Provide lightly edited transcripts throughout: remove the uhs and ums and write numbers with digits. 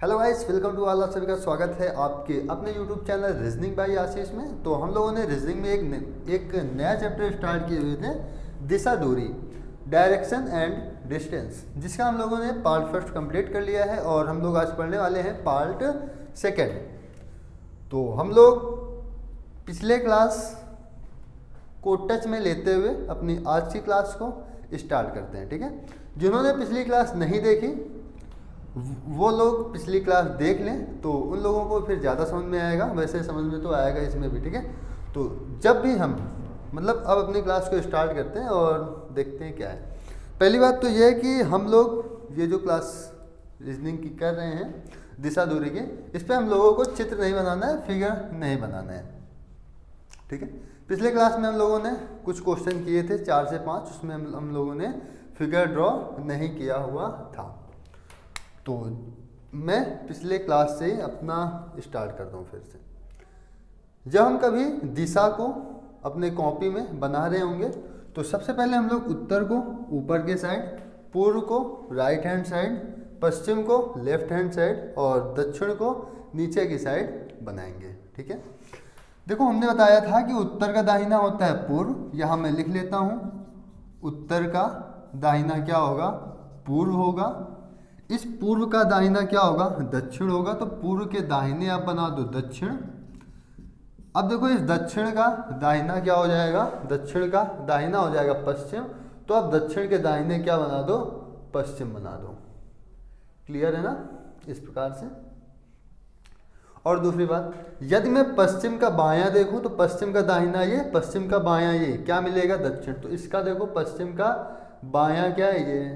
Hello guys, welcome to all. आप सभी का स्वागत है आपके अपने YouTube channel reasoning by Ashish में। तो हम लोगों ने रीजनिंग में एक नया चैप्टर स्टार्ट किए हुए थे, दिशा दूरी, डायरेक्शन एंड डिस्टेंस, जिसका हम लोगों ने पार्ट फर्स्ट कंप्लीट कर लिया है और हम लोग आज पढ़ने वाले हैं पार्ट सेकेंड। तो हम लोग पिछले क्लास को टच में लेते हुए अपनी आज की क्लास को स्टार्ट करते हैं, ठीक है। जिन्होंने पिछली क्लास नहीं देखी वो लोग पिछली क्लास देख लें तो उन लोगों को फिर ज़्यादा समझ में आएगा। वैसे समझ में तो आएगा इसमें भी, ठीक है। तो जब भी हम अब अपनी क्लास को स्टार्ट करते हैं और देखते हैं क्या है। पहली बात तो ये है कि हम लोग ये जो क्लास रीजनिंग की कर रहे हैं दिशा दूरी के, इस पर हम लोगों को चित्र नहीं बनाना है, फिगर नहीं बनाना है, ठीक है। पिछले क्लास में हम लोगों ने कुछ क्वेश्चन किए थे 4 से 5, उसमें हम लोगों ने फिगर ड्रॉ नहीं किया हुआ था। तो मैं पिछले क्लास से अपना स्टार्ट करता हूँ फिर से। जब हम कभी दिशा को अपने कॉपी में बना रहे होंगे तो सबसे पहले हम लोग उत्तर को ऊपर के साइड, पूर्व को राइट हैंड साइड, पश्चिम को लेफ्ट हैंड साइड और दक्षिण को नीचे की साइड बनाएंगे, ठीक है। देखो, हमने बताया था कि उत्तर का दाहिना होता है पूर्व। यहाँ मैं लिख लेता हूँ, उत्तर का दाहिना क्या होगा? पूर्व होगा। इस पूर्व का दाहिना क्या होगा? दक्षिण होगा। तो पूर्व के दाहिने आप बना दो दक्षिण। अब देखो, इस दक्षिण का दाहिना क्या हो जाएगा? दक्षिण का दाहिना हो जाएगा पश्चिम। तो अब दक्षिण के दाहिने क्या बना दो? पश्चिम बना दो। क्लियर है ना? इस प्रकार से। और दूसरी बात, यदि मैं पश्चिम का बायां देखूं तो पश्चिम का दाहिना ये, पश्चिम का बायां ये, क्या मिलेगा? दक्षिण। तो इसका देखो, पश्चिम का बायां क्या है? ये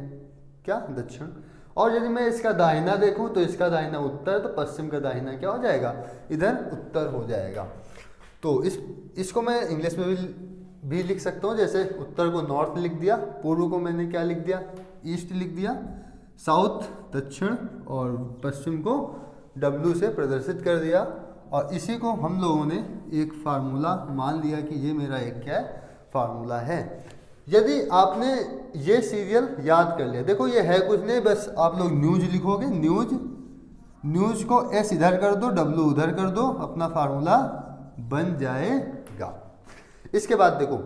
क्या? दक्षिण। और यदि मैं इसका दाहिना देखूं तो इसका दाहिना उत्तर, तो पश्चिम का दाहिना क्या हो जाएगा? इधर उत्तर हो जाएगा। तो इसको मैं इंग्लिश में भी लिख सकता हूं। जैसे उत्तर को नॉर्थ लिख दिया, पूर्व को मैंने क्या लिख दिया? ईस्ट लिख दिया, साउथ दक्षिण और पश्चिम को W से प्रदर्शित कर दिया। और इसी को हम लोगों ने एक फार्मूला मान लिया कि ये मेरा एक क्या है? फार्मूला है। यदि आपने ये सीरियल याद कर लिया, देखो ये है कुछ नहीं, बस आप लोग न्यूज लिखोगे, न्यूज को S इधर कर दो, W उधर कर दो, अपना फार्मूला बन जाएगा। इसके बाद देखो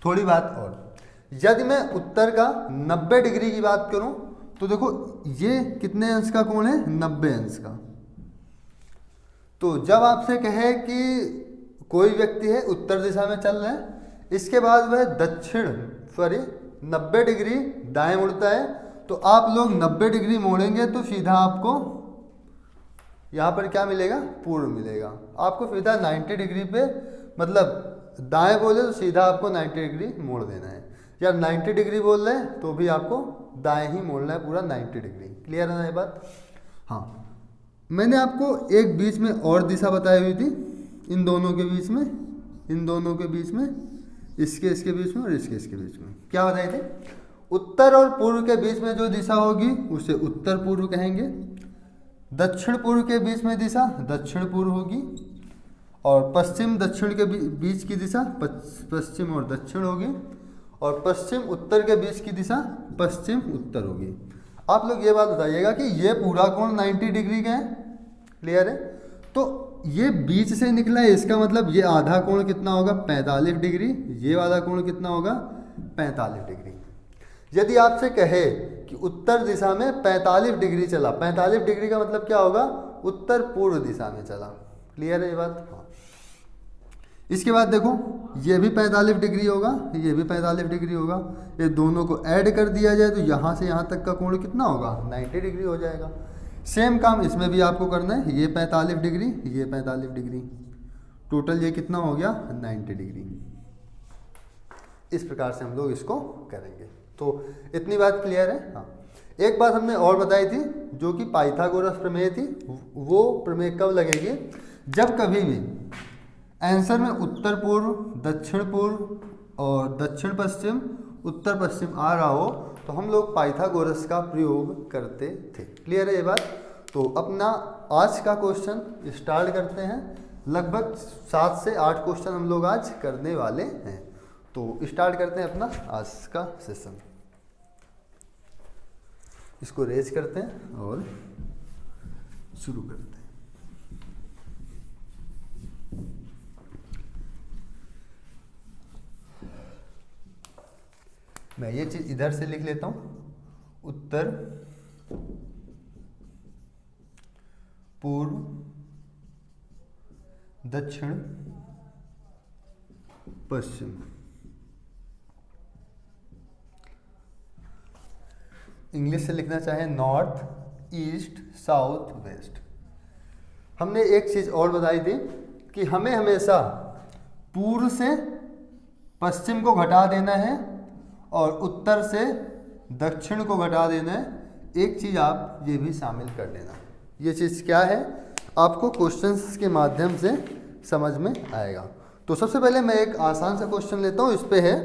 थोड़ी बात और, यदि मैं उत्तर का 90 डिग्री की बात करूं तो देखो ये कितने अंश का कोण है? 90 अंश का। तो जब आपसे कहे कि कोई व्यक्ति है उत्तर दिशा में चल रहा है, इसके बाद वह 90 डिग्री दाएं मुड़ता है, तो आप लोग 90 डिग्री मोड़ेंगे तो सीधा आपको यहाँ पर क्या मिलेगा? पूर्व मिलेगा। आपको सीधा 90 डिग्री पे, दाएं बोले तो सीधा आपको 90 डिग्री मोड़ देना है, या 90 डिग्री बोल रहे हैं तो भी आपको दाएं ही मोड़ना है, पूरा 90 डिग्री। क्लियर है ना ये बात? हाँ, मैंने आपको एक बीच में और दिशा बताई हुई थी, इन दोनों के बीच में, इसके बीच में और इसके बीच में। क्या बताए थे? उत्तर और पूर्व के बीच में जो दिशा होगी उसे उत्तर पूर्व कहेंगे। दक्षिण पूर्व के बीच में दिशा दक्षिण पूर्व होगी, और पश्चिम दक्षिण के बीच की दिशा पश्चिम और दक्षिण होगी, और पश्चिम उत्तर के बीच की दिशा पश्चिम उत्तर होगी। आप लोग ये बात बताइएगा कि ये पूरा कोण 90 डिग्री का है। क्लियर है? तो ये बीच से निकला है, इसका मतलब ये आधा कोण कितना होगा? 45 डिग्री। ये वाला कोण कितना होगा? 45 डिग्री। यदि आपसे कहे कि उत्तर दिशा में 45 डिग्री चला, 45 डिग्री का मतलब क्या होगा? उत्तर पूर्व दिशा में चला। क्लियर है ये बात? हाँ। इसके बाद देखो, ये भी 45 डिग्री होगा, ये भी 45 डिग्री होगा। ये दोनों को ऐड कर दिया जाए तो यहाँ से यहाँ तक का कोण कितना होगा? 90 डिग्री हो जाएगा। सेम काम इसमें भी आपको करना है। ये 45 डिग्री, ये 45 डिग्री, टोटल ये कितना हो गया? 90 डिग्री। इस प्रकार से हम लोग इसको करेंगे। तो इतनी बात क्लियर है? हाँ। एक बात हमने और बताई थी जो कि पाइथागोरस प्रमेय थी। वो प्रमेय कब लगेगी? जब कभी भी आंसर में उत्तर पूर्व, दक्षिण पूर्व और दक्षिण पश्चिम, उत्तर पश्चिम आ रहा हो तो हम लोग पाइथागोरस का प्रयोग करते थे। क्लियर है ये बात? तो अपना आज का क्वेश्चन स्टार्ट करते हैं। लगभग 7 से 8 क्वेश्चन हम लोग आज करने वाले हैं। तो स्टार्ट करते हैं अपना आज का सेशन। इसको रेज करते हैं और शुरू करते हैं। मैं ये चीज इधर से लिख लेता हूं, उत्तर पूर्व दक्षिण पश्चिम। इंग्लिश से लिखना चाहे नॉर्थ ईस्ट साउथ वेस्ट। हमने एक चीज और बताई थी कि हमें हमेशा पूर्व से पश्चिम को घटा देना है और उत्तर से दक्षिण को घटा देना है। एक चीज आप ये भी शामिल कर लेना। ये चीज क्या है आपको क्वेश्चंस के माध्यम से समझ में आएगा। तो सबसे पहले मैं एक आसान सा क्वेश्चन लेता हूँ। इस पे है,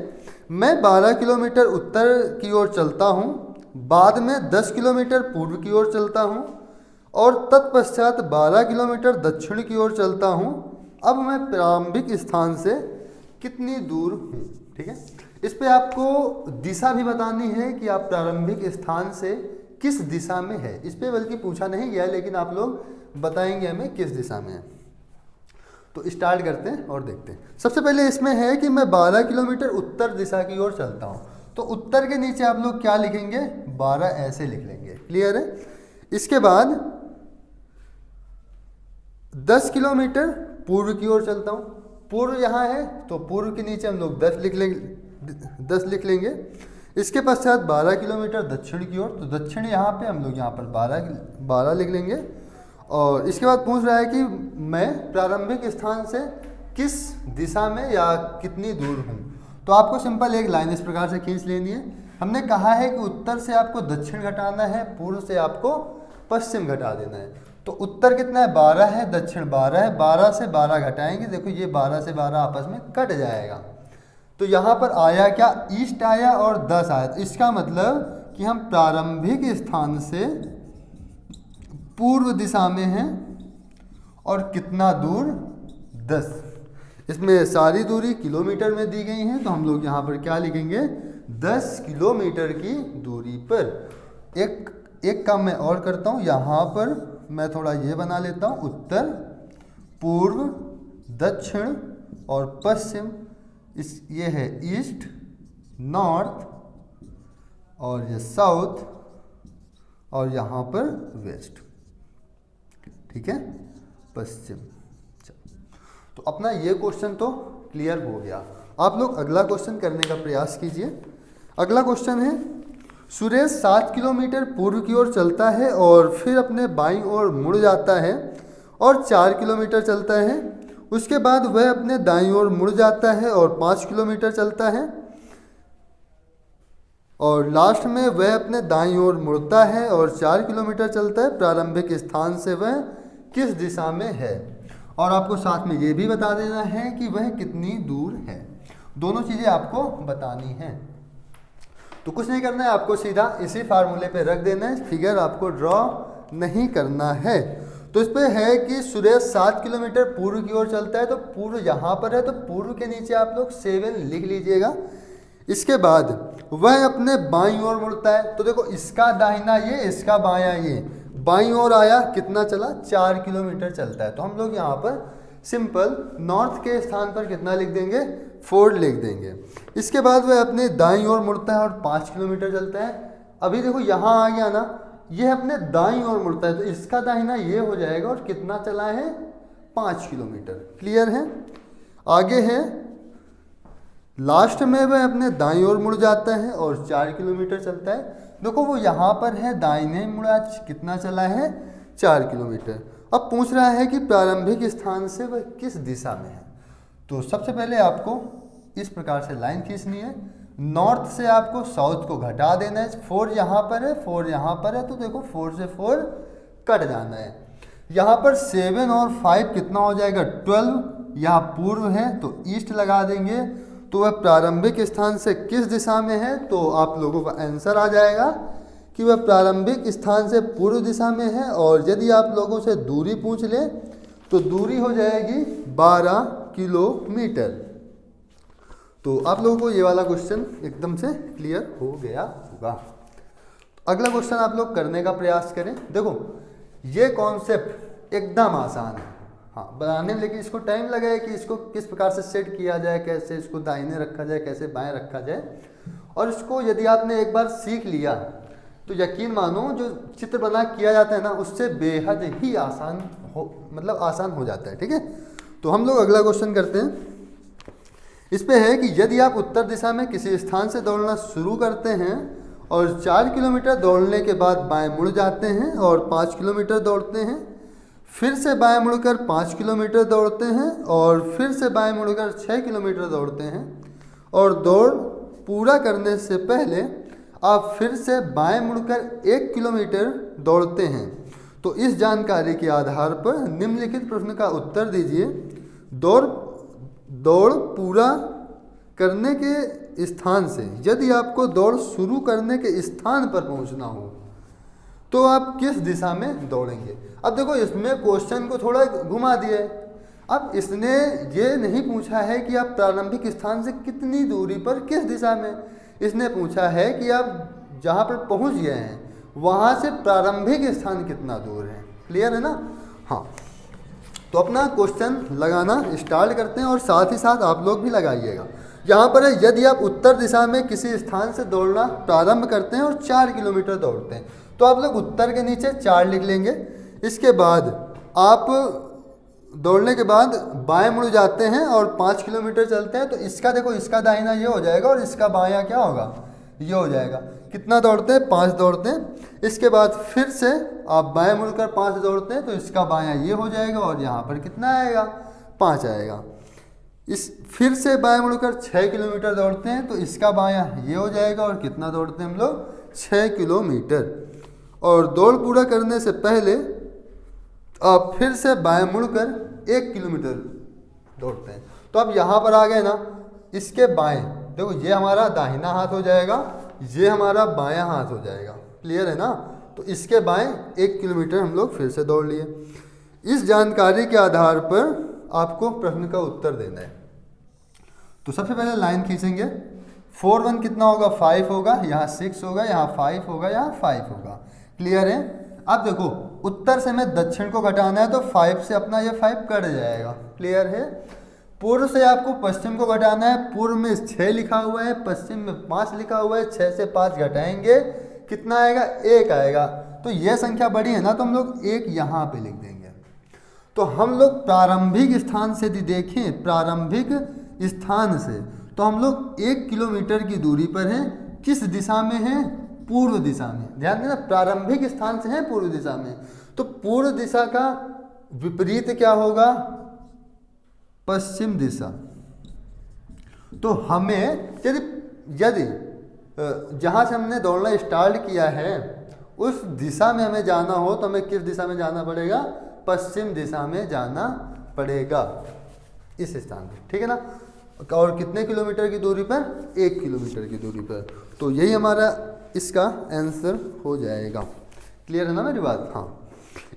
मैं 12 किलोमीटर उत्तर की ओर चलता हूँ, बाद में 10 किलोमीटर पूर्व की ओर चलता हूँ और तत्पश्चात 12 किलोमीटर दक्षिण की ओर चलता हूँ। अब मैं प्रारंभिक स्थान से कितनी दूर हूँ। ठीक है, इस पे आपको दिशा भी बतानी है कि आप प्रारंभिक स्थान से किस दिशा में है। इस पे बल्कि पूछा नहीं गया, लेकिन आप लोग बताएंगे हमें किस दिशा में है। तो स्टार्ट करते हैं और देखते हैं। सबसे पहले इसमें है कि मैं 12 किलोमीटर उत्तर दिशा की ओर चलता हूँ, तो उत्तर के नीचे आप लोग क्या लिखेंगे, 12 ऐसे लिख लेंगे। क्लियर है। इसके बाद 10 किलोमीटर पूर्व की ओर चलता हूँ, पूर्व यहाँ है तो पूर्व के नीचे हम लोग 10 लिख लेंगे। इसके पश्चात 12 किलोमीटर दक्षिण की ओर, तो दक्षिण यहाँ पे हम लोग यहाँ पर 12 लिख लेंगे। और इसके बाद पूछ रहा है कि मैं प्रारंभिक स्थान से किस दिशा में या कितनी दूर हूँ। तो आपको सिंपल एक लाइन इस प्रकार से खींच लेनी है। हमने कहा है कि उत्तर से आपको दक्षिण घटाना है, पूर्व से आपको पश्चिम घटा देना है। तो उत्तर कितना है, 12 है, दक्षिण 12 है। 12 से 12 घटाएंगे, देखो ये 12 से 12 आपस में कट जाएगा। तो यहाँ पर आया क्या, ईस्ट आया और 10 आया। तो इसका मतलब कि हम प्रारंभिक स्थान से पूर्व दिशा में हैं और कितना दूर, 10। इसमें सारी दूरी किलोमीटर में दी गई है, तो हम लोग यहाँ पर क्या लिखेंगे, 10 किलोमीटर की दूरी पर। एक काम मैं और करता हूँ, यहाँ पर मैं थोड़ा ये बना लेता हूँ, उत्तर पूर्व दक्षिण और पश्चिम। ये है ईस्ट नॉर्थ और ये साउथ और यहाँ पर वेस्ट। ठीक है, पश्चिम। तो अपना ये क्वेश्चन तो क्लियर हो गया। आप लोग अगला क्वेश्चन करने का प्रयास कीजिए। अगला क्वेश्चन है, सुरेश 7 किलोमीटर पूर्व की ओर चलता है और फिर अपने बाईं ओर मुड़ जाता है और 4 किलोमीटर चलता है। उसके बाद वह अपने दाईं ओर मुड़ जाता है और 5 किलोमीटर चलता है और लास्ट में वह अपने दाईं ओर मुड़ता है और 4 किलोमीटर चलता है। प्रारंभिक स्थान से वह किस दिशा में है। और आपको साथ में ये भी बता देना है कि वह कितनी दूर है। दोनों चीज़ें आपको बतानी है। तो कुछ नहीं करना है, आपको सीधा इसी फार्मूले पे रख देना है, फिगर आपको ड्रॉ नहीं करना है। तो इस पे है कि सुरेश 7 किलोमीटर पूर्व की ओर चलता है, तो पूर्व यहाँ पर है, तो पूर्व के नीचे आप लोग 7 लिख लीजिएगा। इसके बाद वह अपने बाईं ओर मुड़ता है, तो देखो इसका दाहिना ये, इसका बायां ये, बाईं ओर आया, कितना चला, 4 किलोमीटर चलता है। तो हम लोग यहाँ पर सिंपल नॉर्थ के स्थान पर कितना लिख देंगे, 4 लिख देंगे। इसके बाद वह अपने दाईं ओर मुड़ता है और 5 किलोमीटर चलता है। अभी देखो यहाँ आ गया ना, यह अपने दाईं ओर मुड़ता है, तो इसका दाहिना ये हो जाएगा और कितना चला है, 5 किलोमीटर। क्लियर है। आगे है, लास्ट में वह अपने दाईं ओर मुड़ जाता है और 4 किलोमीटर चलता है। देखो वो यहाँ पर है, दाहिने मुड़ा, कितना चला है, 4 किलोमीटर। अब पूछ रहा है कि प्रारंभिक स्थान से वह किस दिशा में है। तो सबसे पहले आपको इस प्रकार से लाइन खींचनी है। नॉर्थ से आपको साउथ को घटा देना है। 4 यहाँ पर है, 4 यहाँ पर है, तो देखो 4 से 4 कट जाना है। यहाँ पर 7 और 5 कितना हो जाएगा, 12। यहाँ पूर्व है तो ईस्ट लगा देंगे। तो वह प्रारंभिक स्थान से किस दिशा में है, तो आप लोगों का आंसर आ जाएगा कि वह प्रारंभिक स्थान से पूर्व दिशा में है। और यदि आप लोगों से दूरी पूछ ले तो दूरी हो जाएगी 12 किलोमीटर। तो आप लोगों को ये वाला क्वेश्चन एकदम से क्लियर हो गया होगा। अगला क्वेश्चन आप लोग करने का प्रयास करें। देखो ये कॉन्सेप्ट एकदम आसान है हाँ बनाने में, लेकिन इसको टाइम लगेगा कि इसको किस प्रकार से सेट किया जाए, कैसे इसको दाहिने रखा जाए, कैसे बाएं रखा जाए। और इसको यदि आपने एक बार सीख लिया तो यकीन मानो जो चित्र बना किया जाता है ना उससे बेहद ही आसान हो, मतलब आसान हो जाता है। ठीक है, तो हम लोग अगला क्वेश्चन करते हैं। इस पे है कि यदि आप उत्तर दिशा में किसी स्थान से दौड़ना शुरू करते हैं और 4 किलोमीटर दौड़ने के बाद बाएं मुड़ जाते हैं और 5 किलोमीटर दौड़ते हैं, फिर से बाएं मुड़कर 5 किलोमीटर दौड़ते हैं और फिर से बाएं मुड़कर 6 किलोमीटर दौड़ते हैं और दौड़ पूरा करने से पहले आप फिर से बाएं मुड़कर 1 किलोमीटर दौड़ते हैं, तो इस जानकारी के आधार पर निम्नलिखित प्रश्न का उत्तर दीजिए। दौड़ पूरा करने के स्थान से यदि आपको दौड़ शुरू करने के स्थान पर पहुंचना हो तो आप किस दिशा में दौड़ेंगे। अब देखो इसमें क्वेश्चन को थोड़ा घुमा दिया है। अब इसने ये नहीं पूछा है कि आप प्रारंभिक स्थान से कितनी दूरी पर किस दिशा में, इसने पूछा है कि आप जहाँ पर पहुँच गए हैं वहाँ से प्रारंभिक स्थान कितना दूर है। क्लियर है ना। हाँ, तो अपना क्वेश्चन लगाना स्टार्ट करते हैं और साथ ही साथ आप लोग भी लगाइएगा। यहाँ पर है यदि आप उत्तर दिशा में किसी स्थान से दौड़ना प्रारंभ करते हैं और 4 किलोमीटर दौड़ते हैं तो आप लोग उत्तर के नीचे 4 लिख लेंगे। इसके बाद आप दौड़ने के बाद बाएं मुड़ जाते हैं और 5 किलोमीटर चलते हैं, तो इसका देखो इसका दाहिना ये हो जाएगा और इसका बायां क्या होगा, ये हो जाएगा। कितना दौड़ते हैं, 5 दौड़ते हैं। इसके बाद फिर से आप बाएं मुड़कर 5 दौड़ते हैं तो इसका बायां ये हो जाएगा और यहाँ पर कितना आएगा, 5 आएगा। इस फिर से बाएं मुड़कर 6 किलोमीटर दौड़ते हैं तो इसका बायां ये हो जाएगा और कितना दौड़ते हैं हम लोग, 6 किलोमीटर। और दौड़ पूरा करने से पहले आप फिर से बाएं मुड़कर 1 किलोमीटर दौड़ते हैं। तो अब यहाँ पर आ गए ना, इसके बाएं देखो ये हमारा दाहिना हाथ हो जाएगा, ये हमारा बायां हाथ हो जाएगा। क्लियर है ना। तो इसके बाएं 1 किलोमीटर हम लोग फिर से दौड़ लिए। इस जानकारी के आधार पर आपको प्रश्न का उत्तर देना है। तो सबसे पहले लाइन खींचेंगे। 4 1 कितना होगा, 5 होगा, यहाँ 6 होगा, यहाँ 5 होगा, यहाँ 5 होगा। क्लियर है। अब देखो उत्तर से मैं दक्षिण को घटाना है तो 5 से अपना ये 5 कट जाएगा। क्लियर है। पूर्व से आपको पश्चिम को घटाना है। पूर्व में 6 लिखा हुआ है, पश्चिम में 5 लिखा हुआ है। 6 से 5 घटाएंगे कितना आएगा, 1 आएगा। तो यह संख्या बड़ी है ना तो हम लोग 1 यहाँ पे लिख देंगे। तो हम लोग प्रारंभिक स्थान से यदि देखें, प्रारंभिक स्थान से तो हम लोग 1 किलोमीटर की दूरी पर हैं। किस दिशा में है, पूर्व दिशा में। ध्यान देना, प्रारंभिक स्थान से है पूर्व दिशा में। तो पूर्व दिशा का विपरीत क्या होगा, पश्चिम दिशा। तो हमें यदि जहाँ से हमने दौड़ना स्टार्ट किया है उस दिशा में हमें जाना हो तो हमें किस दिशा में जाना पड़ेगा, पश्चिम दिशा में जाना पड़ेगा इस स्थान पर। ठीक है ना। और कितने किलोमीटर की दूरी पर, 1 किलोमीटर की दूरी पर। तो यही हमारा इसका आंसर हो जाएगा। क्लियर है ना मेरी बात। हाँ,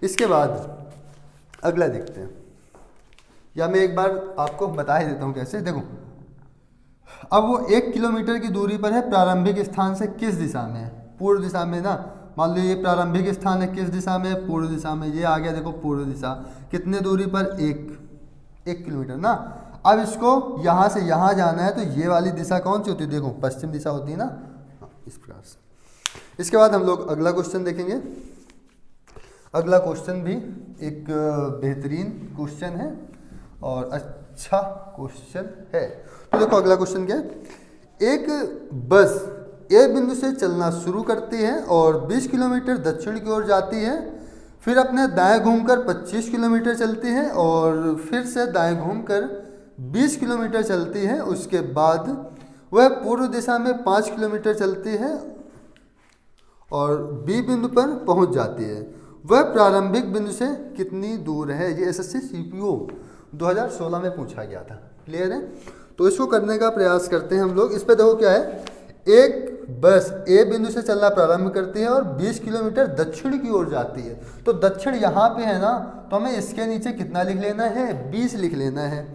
इसके बाद अगला देखते हैं, या मैं एक बार आपको बता ही देता हूँ कैसे। देखो अब वो 1 किलोमीटर की दूरी पर है, प्रारंभिक स्थान से किस दिशा में है, पूर्व दिशा में ना। मान लो ये प्रारंभिक स्थान है, किस दिशा में, पूर्व दिशा में। ये आ गया देखो पूर्व दिशा, कितने दूरी पर, 1 किलोमीटर ना। अब इसको यहाँ से यहाँ जाना है तो ये वाली दिशा कौन सी होती है, देखो पश्चिम दिशा होती है ना। इस प्रकार से। इसके बाद हम लोग अगला क्वेश्चन देखेंगे। अगला क्वेश्चन भी एक बेहतरीन क्वेश्चन है और अच्छा क्वेश्चन है। तो देखो अगला क्वेश्चन क्या है। एक बस ए बिंदु से चलना शुरू करती है और 20 किलोमीटर दक्षिण की ओर जाती है, फिर अपने दाएं घूमकर 25 किलोमीटर चलती है और फिर से दाएं घूमकर 20 किलोमीटर चलती है। उसके बाद वह पूर्व दिशा में 5 किलोमीटर चलती है और बी बिंदु पर पहुंच जाती है। वह प्रारंभिक बिंदु से कितनी दूर है। ये एसएससी सीपीओ 2016 में पूछा गया था। क्लियर है। तो इसको करने का प्रयास करते हैं हम लोग। इस पे देखो क्या है, एक बस ए बिंदु से चलना प्रारंभ करती है और 20 किलोमीटर दक्षिण की ओर जाती है। तो दक्षिण यहाँ पे है ना, तो हमें इसके नीचे कितना लिख लेना है, 20 लिख लेना है।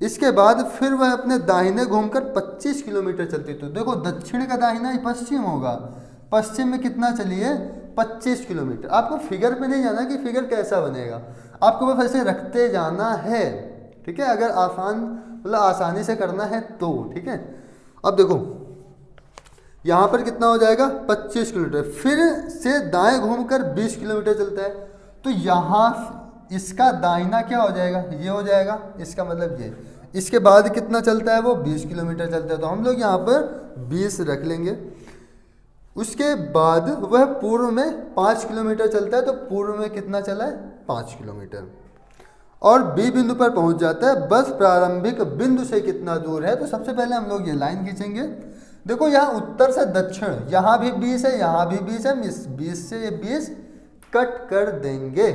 इसके बाद फिर वह अपने दाहिने घूमकर 25 किलोमीटर चलती है। तो देखो दक्षिण का दाहिना ही पश्चिम होगा, पश्चिम में कितना चली है, 25 किलोमीटर। आपको फिगर पे नहीं जाना कि फिगर कैसा बनेगा, आपको बस ऐसे रखते जाना है, ठीक है। अगर आसान मतलब आसानी से करना है तो, ठीक है। अब देखो यहाँ पर कितना हो जाएगा 25 किलोमीटर, फिर से दाएं घूमकर 20 किलोमीटर चलता है, तो यहाँ इसका दाहिना क्या हो जाएगा, ये हो जाएगा, इसका मतलब ये। इसके बाद कितना चलता है वो 20 किलोमीटर चलता है, तो हम लोग यहाँ पर 20 रख लेंगे। उसके बाद वह पूर्व में 5 किलोमीटर चलता है, तो पूर्व में कितना चला है 5 किलोमीटर, और बी बिंदु पर पहुंच जाता है। बस प्रारंभिक बिंदु से कितना दूर है, तो सबसे पहले हम लोग ये लाइन खींचेंगे। देखो यहाँ उत्तर से दक्षिण, यहाँ भी 20 है, यहाँ भी 20 है, इस 20 से ये 20 कट कर देंगे,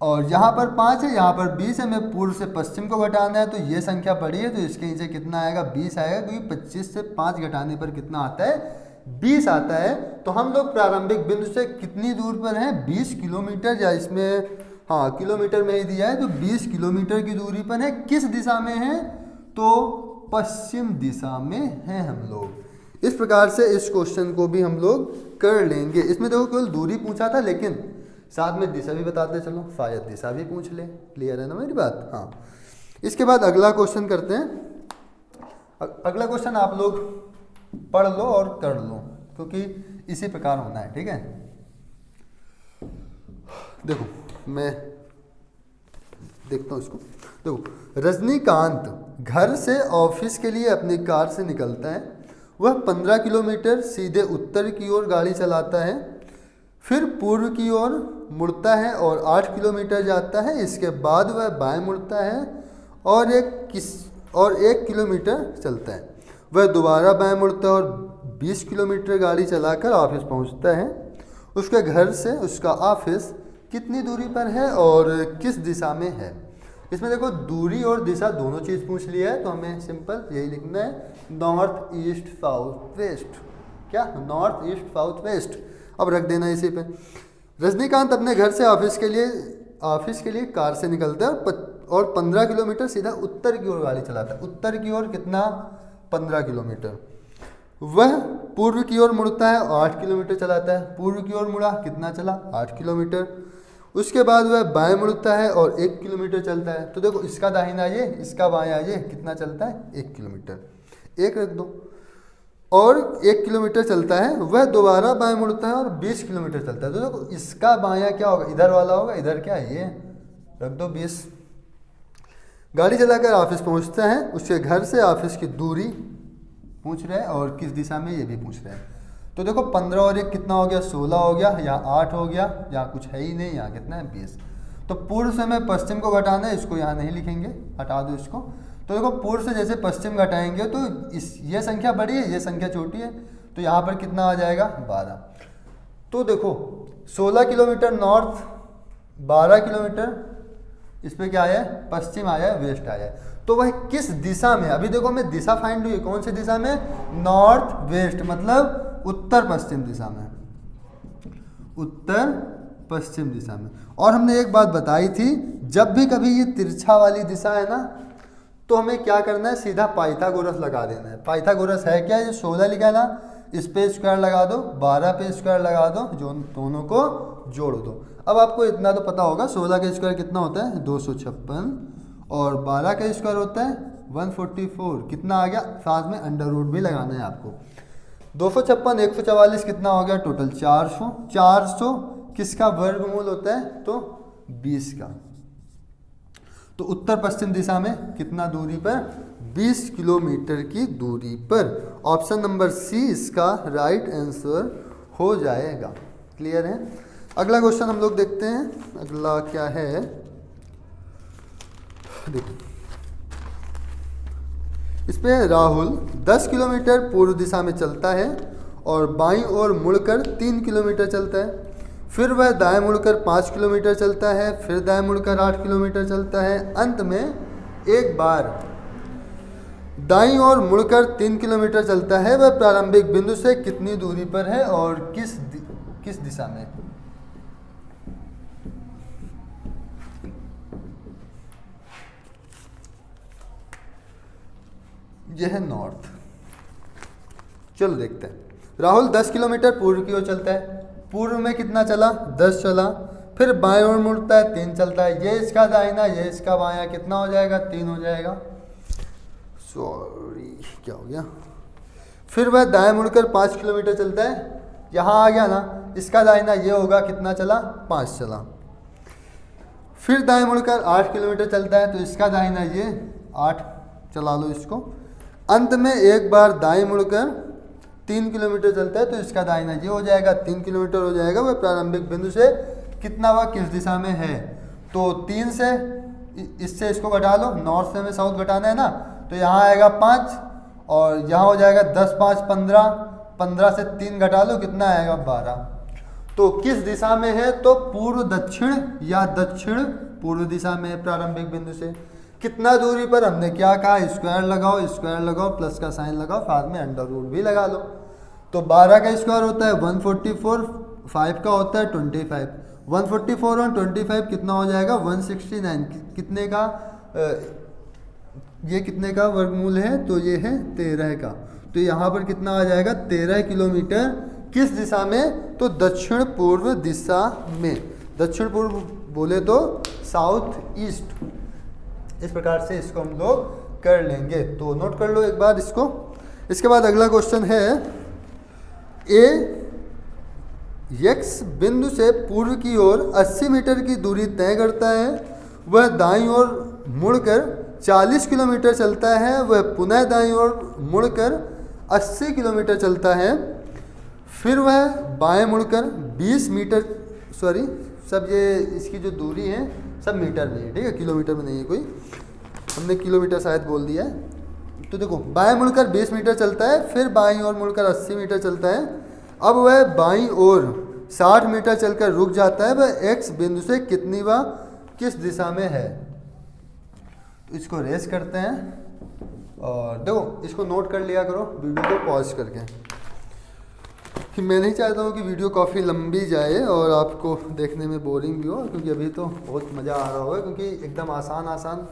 और यहाँ पर 5 है, यहाँ पर 20 है, मैं पूर्व से पश्चिम को घटाना है, तो ये संख्या बड़ी है, तो इसके नीचे कितना आएगा 20 आएगा, क्योंकि 25 से 5 घटाने पर कितना आता है 20 आता है। तो हम लोग प्रारंभिक बिंदु से कितनी दूर पर हैं 20 किलोमीटर, या इसमें हाँ किलोमीटर में ही दिया है, तो 20 किलोमीटर की दूरी पर है। किस दिशा में है, तो पश्चिम दिशा में है हम लोग। इस प्रकार से इस क्वेश्चन को भी हम लोग कर लेंगे। इसमें देखो केवल दूरी पूछा था, लेकिन साथ में दिशा भी बताते चलो, शायद दिशा भी पूछ ले। क्लियर है ना मेरी बात? हाँ। इसके बाद अगला क्वेश्चन करते हैं। अगला क्वेश्चन आप लोग पढ़ लो और कर लो, क्योंकि इसी प्रकार होना है, ठीक है। देखो मैं देखता हूँ इसको। देखो रजनीकांत घर से ऑफिस के लिए अपनी कार से निकलता है। वह 15 किलोमीटर सीधे उत्तर की ओर गाड़ी चलाता है, फिर पूर्व की ओर मुड़ता है और 8 किलोमीटर जाता है। इसके बाद वह बाएं मुड़ता है और 1 किलोमीटर चलता है। वह दोबारा बाएं मुड़ता है और 20 किलोमीटर गाड़ी चलाकर ऑफिस पहुंचता है। उसके घर से उसका ऑफिस कितनी दूरी पर है और किस दिशा में है। इसमें देखो दूरी और दिशा दोनों चीज़ पूछ लिया है, तो हमें सिंपल यही लिखना है, नॉर्थ ईस्ट साउथ वेस्ट। क्या? North east south west. अब रख देना इसी पे। रजनीकांत अपने घर से ऑफिस के लिए कार से निकलता है और 15 किलोमीटर सीधा उत्तर की ओर गाड़ी चलाता है। उत्तर की ओर कितना? 15 किलोमीटर। वह पूर्व की ओर मुड़ता है और 8 किलोमीटर चलाता है। पूर्व की ओर मुड़ा, कितना चला? 8 किलोमीटर। उसके बाद वह बाएं मुड़ता है और 1 किलोमीटर चलता है। तो देखो इसका दाहिना ये, इसका बायां ये, कितना चलता है? 1 किलोमीटर। 1 रख दो। और 1 किलोमीटर चलता है। वह दोबारा बाएं मुड़ता है और 20 किलोमीटर चलता है। तो देखो इसका बायां क्या होगा? इधर वाला होगा। इधर क्या है? ये रख दो 20। गाड़ी चलाकर ऑफिस पहुंचता है। उसके घर से ऑफिस की दूरी पूछ रहे हैं और किस दिशा में, ये भी पूछ रहे हैं। तो देखो 15 और 1 कितना हो गया? 16 हो गया। यहाँ 8 हो गया, यहाँ कुछ है ही नहीं, यहाँ कितना है? 20। तो पूर्व से मैं पश्चिम को घटाना है, इसको यहाँ नहीं लिखेंगे, हटा दो इसको। तो देखो पूर्व से जैसे पश्चिम घटाएंगे तो ये संख्या बड़ी है, ये संख्या छोटी है, तो यहाँ पर कितना आ जाएगा? 12। तो देखो 16 किलोमीटर नॉर्थ, 12 किलोमीटर इस पर क्या आया है? पश्चिम आया है, वेस्ट आया है। तो वह किस दिशा में? अभी देखो मैं दिशा फाइंड हुई, कौन सी दिशा में? नॉर्थ वेस्ट, मतलब उत्तर पश्चिम दिशा में। उत्तर पश्चिम दिशा में। और हमने एक बात बताई थी, जब भी कभी ये तिरछा वाली दिशा है ना, तो हमें क्या करना है? सीधा पाइथागोरस लगा देना है। पाइथागोरस है क्या? ये 16 लिखा है ना, इस पे स्क्वायर लगा दो, 12 पे स्क्वायर लगा दो, जो दोनों को जोड़ दो। अब आपको इतना तो पता होगा, 16 का स्क्वायर कितना होता है? 256, और 12 का स्क्वायर होता है 144। कितना आ गया? साथ में अंडर रूट भी लगाना है आपको। 256, 144 कितना हो गया? टोटल 400। 400 किसका वर्गमूल होता है? तो 20 का। तो उत्तर पश्चिम दिशा में कितना दूरी पर? 20 किलोमीटर की दूरी पर। ऑप्शन नंबर सी इसका राइट आंसर हो जाएगा। क्लियर है? अगला क्वेश्चन हम लोग देखते हैं। अगला क्या है? देखो इस पे राहुल 10 किलोमीटर पूर्व दिशा में चलता है और बाईं ओर मुड़कर 3 किलोमीटर चलता है। फिर वह दाएं मुड़कर 5 किलोमीटर चलता है, फिर दाएं मुड़कर 8 किलोमीटर चलता है। अंत में एक बार दाईं ओर मुड़कर 3 किलोमीटर चलता है। वह प्रारंभिक बिंदु से कितनी दूरी पर है और किस दिशा में? यह है नॉर्थ। चलो देखते हैं। राहुल 10 किलोमीटर पूर्व की ओर चलता है, पूर्व में कितना चला, 10 चला। फिर बाएं ओर मुड़ता है, 3 चलता है। ये इसका दाहिना, ये इसका बायां, कितना हो जाएगा, 3 हो जाएगा। सॉरी क्या हो गया। फिर वह दाएं मुड़कर 5 किलोमीटर चलता है। यहाँ आ गया ना, इसका दाहिना ये होगा, कितना चला, 5 चला। फिर दाएं मुड़कर 8 किलोमीटर चलता है, तो इसका दाहिना ये 8 चला लो इसको। अंत में एक बार दाएं मुड़कर 3 किलोमीटर चलता है, तो इसका दाहिना ये हो जाएगा, 3 किलोमीटर हो जाएगा। वह प्रारंभिक बिंदु से कितना, वह किस दिशा में है। तो 3 से इससे इसको घटा लो, नॉर्थ से हमें साउथ घटाना है ना, तो यहाँ आएगा 5 और यहाँ हो जाएगा 10 5 15, 15 से 3 घटा लो, कितना आएगा, 12। तो किस दिशा में है, तो पूर्व दक्षिण या दक्षिण पूर्व दिशा में है प्रारंभिक बिंदु से। कितना दूरी पर, हमने क्या कहा, स्क्वायर लगाओ, प्लस का साइन लगाओ, बाद में अंडर रूट भी लगा लो। तो 12 का स्क्वायर होता है 144, 5 का होता है 25। 144 और 25 कितना हो जाएगा, 169। कितने का, ये कितने का वर्गमूल है, तो ये है 13 का। तो यहाँ पर कितना आ जाएगा, 13 किलोमीटर। किस दिशा में, तो दक्षिण पूर्व दिशा में। दक्षिण पूर्व बोले तो साउथ ईस्ट। इस प्रकार से इसको हम लोग कर लेंगे, तो नोट कर लो एक बार इसको। इसके बाद अगला क्वेश्चन है, एक्स बिंदु से पूर्व की ओर 80 मीटर की दूरी तय करता है। वह दाईं ओर मुड़कर 40 किलोमीटर चलता है। वह पुनः दाईं ओर मुड़कर 80 किलोमीटर चलता है। फिर वह बाएं मुड़कर 20 मीटर, सॉरी सब ये इसकी जो दूरी है सब मीटर में है, ठीक है, किलोमीटर में नहीं है कोई, हमने किलोमीटर शायद बोल दिया है। तो देखो बाएं मुड़कर 20 मीटर चलता है, फिर बाईं ओर मुड़कर 80 मीटर चलता है। अब वह बाईं ओर 60 मीटर चलकर रुक जाता है। वह एक्स बिंदु से कितनी व किस दिशा में है। तो इसको रेस करते हैं और देखो इसको नोट कर लिया करो वीडियो को पॉज करके, कि मैं नहीं चाहता हूँ कि वीडियो काफ़ी लंबी जाए और आपको देखने में बोरिंग भी हो, क्योंकि अभी तो बहुत मज़ा आ रहा होगा, क्योंकि एकदम आसान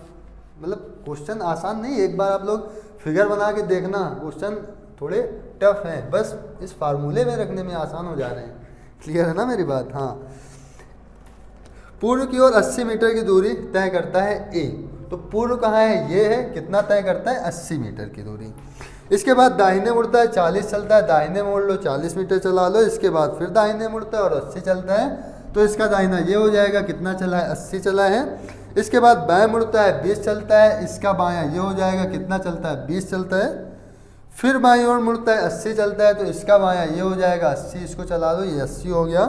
मतलब क्वेश्चन आसान नहीं। एक बार आप लोग फिगर बना के देखना, क्वेश्चन थोड़े टफ हैं, बस इस फार्मूले में रखने में आसान हो जा रहे हैं। क्लियर है ना मेरी बात। हाँ, पूर्व की ओर 80 मीटर की दूरी तय करता है ए। तो पूर्व कहाँ है, ये है, कितना तय करता है, 80 मीटर की दूरी। इसके बाद दाहिने मुड़ता है, 40 चलता है, दाहिने मोड़ लो, 40 मीटर चला लो। इसके बाद फिर दाहिने मुड़ता है और 80 चलता है, तो इसका दाहिना ये हो जाएगा, कितना चला है, 80 चला है। इसके बाद बाएं मुड़ता है, 20 चलता है, इसका बायां ये हो जाएगा, कितना चलता है, 20 चलता है। फिर बाईं ओर मुड़ता है, 80 चलता है, तो इसका बायां ये हो जाएगा, 80, इसको चला दो, ये 80 हो गया।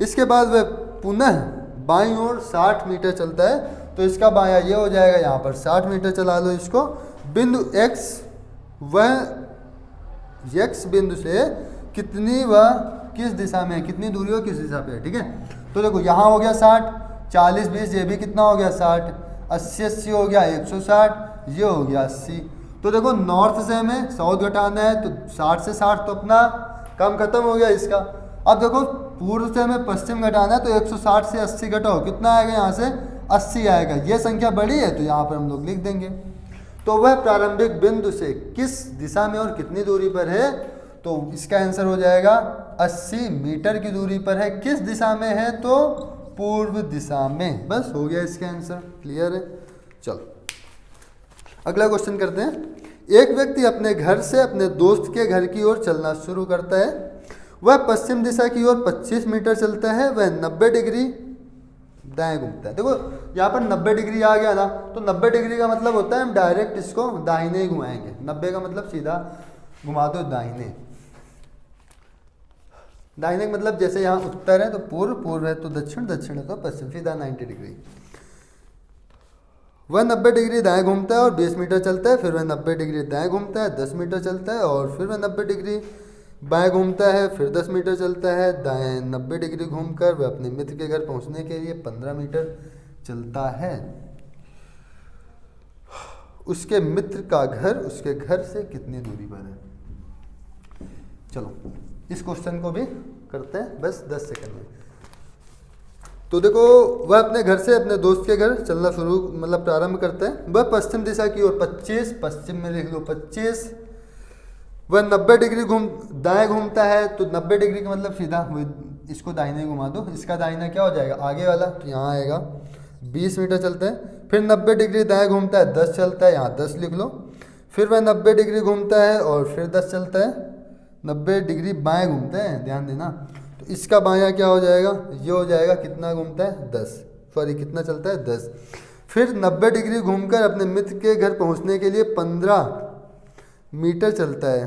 इसके बाद वह पुनः बाईं ओर 60 मीटर चलता है, तो इसका बायां ये हो जाएगा, यहाँ पर 60 मीटर चला लो इसको। बिंदु एक्स, वह एक्स बिंदु से कितनी व किस दिशा में, कितनी दूरी हो, किस दिशा पे है, ठीक है। तो देखो यहाँ हो गया 60, 40 20, ये भी कितना हो गया 60, 80 80 हो गया 160, ये हो गया 80। तो देखो नॉर्थ से हमें साउथ घटाना है, तो 60 से 60 तो अपना काम खत्म हो गया इसका। अब देखो पूर्व से हमें पश्चिम घटाना है, तो 160 से 80 घटाओ, कितना आएगा, यहाँ से 80 आएगा। ये संख्या बड़ी है तो यहाँ पर हम लोग लिख देंगे। तो वह प्रारंभिक बिंदु से किस दिशा में और कितनी दूरी पर है, तो इसका आंसर हो जाएगा 80 मीटर की दूरी पर है। किस दिशा में है, तो पूर्व दिशा में। बस हो गया इसका आंसर, क्लियर है। चलो अगला क्वेश्चन करते हैं। एक व्यक्ति अपने घर से अपने दोस्त के घर की ओर चलना शुरू करता है। वह पश्चिम दिशा की ओर 25 मीटर चलता है। वह 90 डिग्री दाएं घूमता है। देखो यहाँ पर 90 डिग्री आ गया ना, तो 90 डिग्री का मतलब होता है हम डायरेक्ट इसको दाहिने ही घुमाएंगे। 90 का मतलब सीधा घुमा दो दाहिने। दाहिने का मतलब जैसे यहाँ उत्तर है तो पूर्व, पूर्व है तो दक्षिण, दक्षिण है तो पश्चिम, सीधा 90 डिग्री। वह 90 डिग्री दाएं घूमता है और 20 मीटर चलता है। फिर वह 90 डिग्री दाएं घूमता है, 10 मीटर चलता है, और फिर वह 90 डिग्री बाएं घूमता है, फिर 10 मीटर चलता है। दाएं 90 डिग्री घूमकर वह अपने मित्र के घर पहुंचने के लिए 15 मीटर चलता है। उसके मित्र का घर उसके घर से कितनी दूरी पर है। चलो इस क्वेश्चन को भी करते हैं, बस 10 सेकंड में। तो देखो वह अपने घर से अपने दोस्त के घर चलना शुरू मतलब प्रारंभ करता है। वह पश्चिम दिशा की ओर 25, पश्चिम में लिख लो 25। वह 90 डिग्री दाएं घूमता है, तो 90 डिग्री का मतलब सीधा इसको दाहिने घुमा दो, इसका दाहिना क्या हो जाएगा आगे वाला, तो यहाँ आएगा 20 मीटर चलता है। फिर 90 डिग्री दाएं घूमता है, 10 चलता है, यहाँ 10 लिख लो। फिर वह 90 डिग्री घूमता है और फिर 10 चलता है, 90 डिग्री बाएं घूमता है, ध्यान देना। तो इसका बायां क्या हो जाएगा, ये हो जाएगा कितना घूमता है 10, सॉरी कितना चलता है 10। फिर 90 डिग्री घूमकर अपने मित्र के घर पहुंचने के लिए 15 मीटर चलता है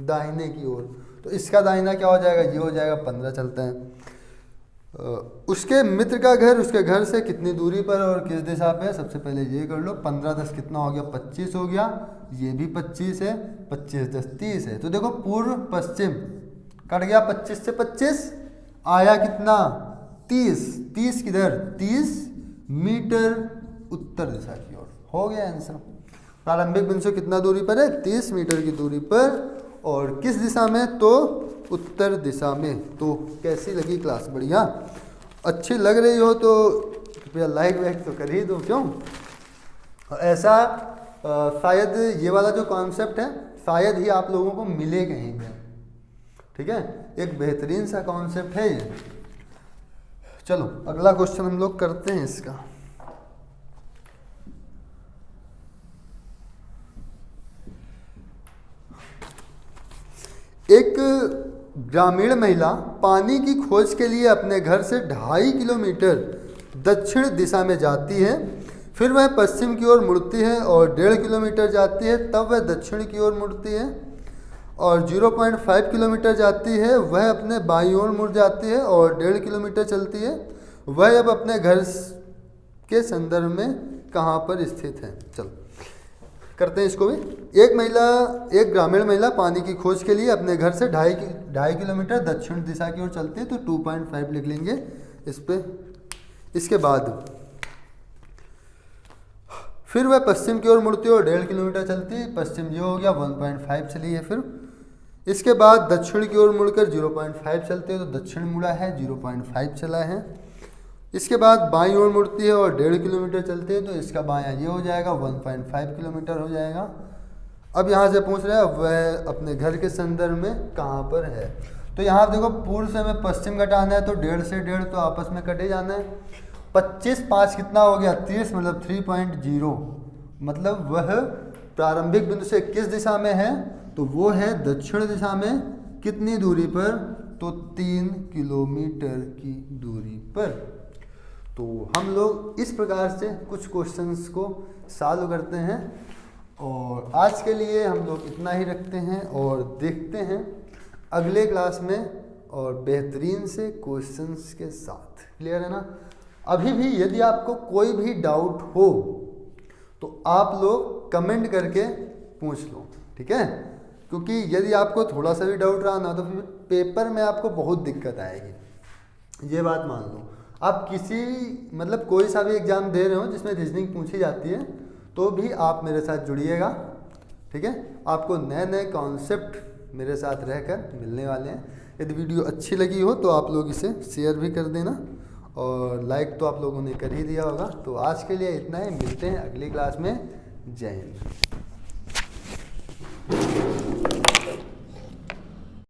दाहिने की ओर, तो इसका दाहिना क्या हो जाएगा, ये हो जाएगा 15 चलता है। उसके मित्र का घर उसके घर से कितनी दूरी पर और किस दिशा पे है, सबसे पहले ये कर लो। 15 10 कितना हो गया 25 हो गया, ये भी 25 है, 25 10 30 है। तो देखो पूर्व पश्चिम कट गया, 25 से 25 आया कितना 30, 30 किधर 30 मीटर उत्तर दिशा की ओर, हो गया आंसर। प्रारंभिक बिंदु से कितना दूरी पर है, 30 मीटर की दूरी पर, और किस दिशा में, तो उत्तर दिशा में। तो कैसी लगी क्लास, बढ़िया, अच्छी लग रही हो तो कृपया लाइक वाइक तो कर ही दो, क्यों। ऐसा शायद ये वाला जो कॉन्सेप्ट है शायद ही आप लोगों को मिले कहीं पे, ठीक है, एक बेहतरीन सा कॉन्सेप्ट है ये। चलो अगला क्वेश्चन हम लोग करते हैं इसका। एक ग्रामीण महिला पानी की खोज के लिए अपने घर से 2.5 किलोमीटर दक्षिण दिशा में जाती है, फिर वह पश्चिम की ओर मुड़ती है और 1.5 किलोमीटर जाती है, तब वह दक्षिण की ओर मुड़ती है और 0.5 किलोमीटर जाती है, वह अपने बाईं ओर मुड़ जाती है और 1.5 किलोमीटर चलती है। वह अब अपने घर के संदर्भ में कहाँ पर स्थित है। चलो करते हैं इसको भी। एक ग्रामीण महिला पानी की खोज के लिए अपने घर से 2.5 किलोमीटर दक्षिण दिशा की ओर चलती है, तो 2.5 लिख लेंगे इस पे। इसके बाद फिर वह पश्चिम की ओर मुड़ती है और 1.5 किलोमीटर चलती है, पश्चिम ये हो गया 1.5 चली है। फिर इसके बाद दक्षिण की ओर मुड़कर 0.5 चलते हैं, तो दक्षिण मुड़ा है 0.5 चला है। इसके बाद बाईं ओर मुड़ती है और 1.5 किलोमीटर चलते हैं, तो इसका बायां ये हो जाएगा 1.5 किलोमीटर हो जाएगा। अब यहाँ से पूछ रहा है वह अपने घर के संदर्भ में कहाँ पर है, तो यहाँ देखो पूर्व से हमें पश्चिम घटाना है, तो 1.5 से 1.5 तो आपस में कटे जाना है। 25 5 कितना हो गया 30, मतलब 3.0, मतलब वह प्रारंभिक बिंदु से किस दिशा में है, तो वो है दक्षिण दिशा में। कितनी दूरी पर, तो 3 किलोमीटर की दूरी पर। तो हम लोग इस प्रकार से कुछ क्वेश्चंस को सॉल्व करते हैं, और आज के लिए हम लोग इतना ही रखते हैं और देखते हैं अगले क्लास में और बेहतरीन से क्वेश्चंस के साथ। क्लियर है ना। अभी भी यदि आपको कोई भी डाउट हो तो आप लोग कमेंट करके पूछ लो, ठीक है, क्योंकि यदि आपको थोड़ा सा भी डाउट रहा ना तो फिर पेपर में आपको बहुत दिक्कत आएगी, ये बात मान लो। आप किसी मतलब कोई सा भी एग्ज़ाम दे रहे हो जिसमें रीजनिंग पूछी जाती है, तो भी आप मेरे साथ जुड़िएगा, ठीक है। आपको नए नए कॉन्सेप्ट मेरे साथ रहकर मिलने वाले हैं। यदि वीडियो अच्छी लगी हो तो आप लोग इसे शेयर भी कर देना, और लाइक तो आप लोगों ने कर ही दिया होगा। तो आज के लिए इतना ही, मिलते हैं अगली क्लास में। जय हिंद।